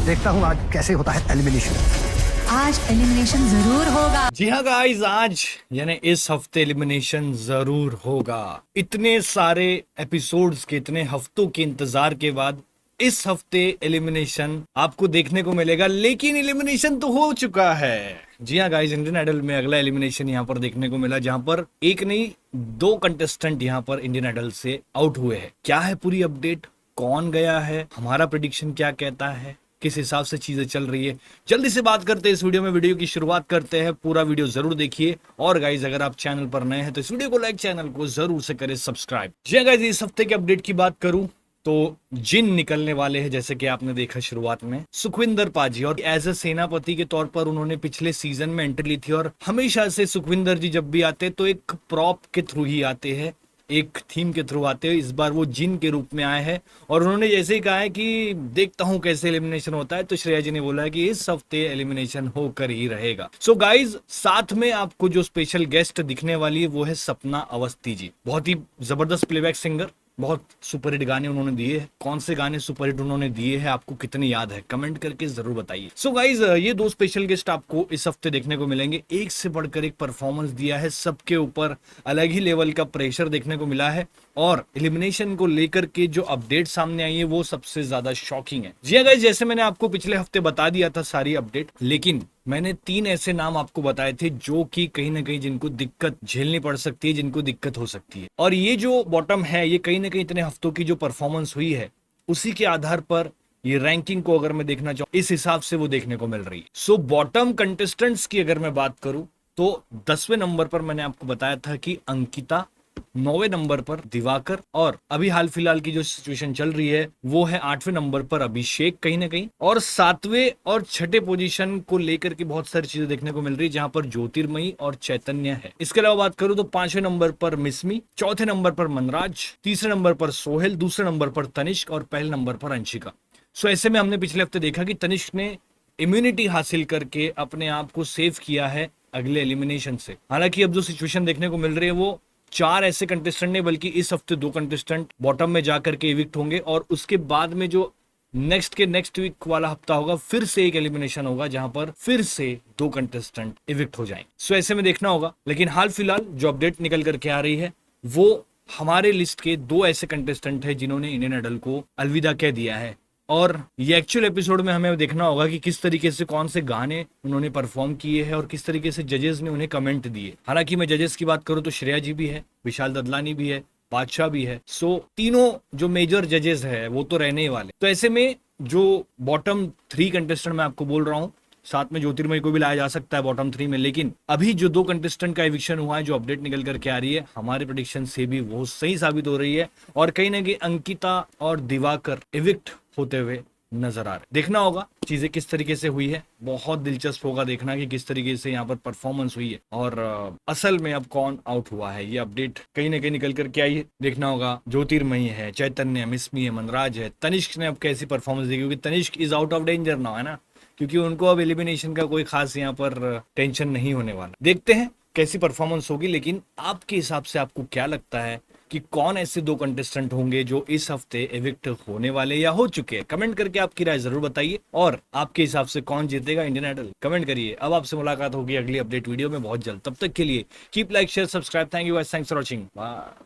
देखता हूँ आज कैसे होता है एलिमिनेशन। आज एलिमिनेशन जरूर होगा। जी हाँ गाइस, आज यानी इस हफ्ते एलिमिनेशन जरूर होगा। इतने सारे एपिसोड्स के, इतने हफ्तों के इंतजार के बाद इस हफ्ते एलिमिनेशन आपको देखने को मिलेगा। लेकिन एलिमिनेशन तो हो चुका है। जी हाँ गाइस, इंडियन आइडल में अगला एलिमिनेशन यहाँ पर देखने को मिला, जहां पर एक नहीं 2 कंटेस्टेंट यहाँ पर इंडियन आइडल से आउट हुए हैं। क्या है पूरी अपडेट, कौन गया है, हमारा प्रेडिक्शन क्या कहता है, किस हिसाब से चीजें चल रही है, जल्दी से बात करते हैं इस वीडियो में। वीडियो की शुरुआत करते हैं, पूरा वीडियो जरूर देखिए। और गाइज अगर आप चैनल पर नए हैं तो इस वीडियो को लाइक, चैनल को जरूर से करें सब्सक्राइब। जी गाइज, इस हफ्ते के अपडेट की बात करूं तो जिन निकलने वाले हैं, जैसे कि आपने देखा शुरुआत में सुखविंदर पाजी, और एज ए सेनापति के तौर पर उन्होंने पिछले सीजन में एंट्री ली थी। और हमेशा से सुखविंदर जी जब भी आते तो एक प्रॉप के थ्रू ही आते हैं, एक थीम के थ्रू आते हैं। इस बार वो जिन के रूप में आए हैं और उन्होंने जैसे ही कहा है कि देखता हूं कैसे एलिमिनेशन होता है, तो श्रेया जी ने बोला है कि इस हफ्ते एलिमिनेशन होकर ही रहेगा। सो गाइज, साथ में आपको जो स्पेशल गेस्ट दिखने वाली है वो है सपना अवस्थी जी। बहुत ही जबरदस्त प्लेबैक सिंगर, बहुत सुपरहिट गाने उन्होंने दिए हैं। कौन से गाने सुपरहिट उन्होंने दिए हैं, आपको कितने याद है, कमेंट करके जरूर बताइए। सो गाइज, ये 2 स्पेशल गेस्ट आपको इस हफ्ते देखने को मिलेंगे। एक से बढ़कर एक परफॉर्मेंस दिया है, सबके ऊपर अलग ही लेवल का प्रेशर देखने को मिला है। और एलिमिनेशन को लेकर के जो अपडेट सामने आई है वो सबसे ज्यादा शॉकिंग है। जी गाइस, जैसे मैंने आपको पिछले हफ्ते बता दिया था सारी अपडेट, लेकिन मैंने 3 ऐसे नाम आपको बताए थे जो कि कहीं ना कहीं जिनको दिक्कत झेलनी पड़ सकती है, जिनको दिक्कत हो सकती है। और ये जो बॉटम है, ये कहीं ना कहीं इतने हफ्तों की जो परफॉर्मेंस हुई है उसी के आधार पर ये रैंकिंग को अगर मैं देखना चाहूँ, इस हिसाब से वो देखने को मिल रही है। सो बॉटम कंटेस्टेंट्स की अगर मैं बात करूं तो 10वें नंबर पर मैंने आपको बताया था कि अंकिता, 9वें नंबर पर दिवाकर, और अभी हाल फिलहाल की जो सिचुएशन चल रही है वो है 8वें नंबर पर अभिषेक कहीं ना कहीं। और 7वें और 6ठे पोजीशन को लेकर के बहुत सारी चीजें देखने को मिल रही है, जहां पर ज्योतिर्मयी और चैतन्य है। इसके अलावा बात करूं तो 5वें नंबर पर मिस्मी, 4थे नंबर पर मनराज, 3रे नंबर पर सोहेल, 2रे नंबर पर तनिष्क और पहले नंबर पर अंशिका। सो ऐसे में हमने पिछले हफ्ते देखा कि तनिष्क ने इम्यूनिटी हासिल करके अपने आप को सेव किया है अगले एलिमिनेशन से। हालांकि अब जो सिचुएशन देखने को मिल रही है वो 4 ऐसे कंटेस्टेंट नहीं बल्कि इस हफ्ते 2 कंटेस्टेंट बॉटम में जाकर के इविक्ट होंगे। और उसके बाद में जो नेक्स्ट वीक वाला हफ्ता होगा, फिर से एक एलिमिनेशन होगा जहां पर फिर से 2 कंटेस्टेंट इविक्ट हो जाएंगे। सो ऐसे में देखना होगा। लेकिन हाल फिलहाल जो अपडेट निकल करके आ रही है वो हमारे लिस्ट के 2 ऐसे कंटेस्टेंट है जिन्होंने इंडियन आइडल को अलविदा कह दिया है। और ये एक्चुअल एपिसोड में हमें देखना होगा कि किस तरीके से, कौन से गाने उन्होंने परफॉर्म किए हैं और किस तरीके से जजेस ने उन्हें कमेंट दिए। हालांकि मैं जजेस की बात करूं तो श्रेया जी भी है, विशाल ददलानी भी है, बादशाह भी है। सो तीनों जो मेजर जजेस है वो तो रहने ही वाले। तो ऐसे में जो बॉटम 3 कंटेस्टेंट मैं आपको बोल रहा हूँ, साथ में ज्योतिर्मय को भी लाया जा सकता है बॉटम 3 में। लेकिन अभी जो 2 कंटेस्टेंट का एविक्शन हुआ है, जो अपडेट निकल करके आ रही है, हमारे प्रेडिक्शन से भी वो सही साबित हो रही है। और कहीं ना कहीं अंकिता और दिवाकर इविक्ट होते हुए नजर आ रहे। देखना होगा चीजें किस तरीके से हुई है। बहुत दिलचस्प होगा देखना कि किस तरीके से यहाँ पर परफॉर्मेंस हुई है और असल में अब कौन आउट हुआ है। ये अपडेट कहीं ना कहीं निकल करके आई है, देखना होगा। ज्योतिर्मयी है, चैतन्य, मिस्मी है, मनराज है, तनिष्क ने अब कैसी परफॉर्मेंस दी, क्योंकि Tanishq is out of danger now, है ना, क्योंकि उनको अब एलिमिनेशन का कोई खास यहाँ पर टेंशन नहीं होने वाला। देखते हैं कैसी परफॉर्मेंस होगी। लेकिन आपके हिसाब से आपको क्या लगता है कि कौन ऐसे 2 कंटेस्टेंट होंगे जो इस हफ्ते एविक्ट होने वाले या हो चुके हैं? कमेंट करके आपकी राय जरूर बताइए। और आपके हिसाब से कौन जीतेगा इंडियन आइडल, कमेंट करिए। अब आपसे मुलाकात होगी अगली अपडेट वीडियो में बहुत जल्द। तब तक के लिए keep like, share, subscribe. Thank you guys, thanks for watching, bye.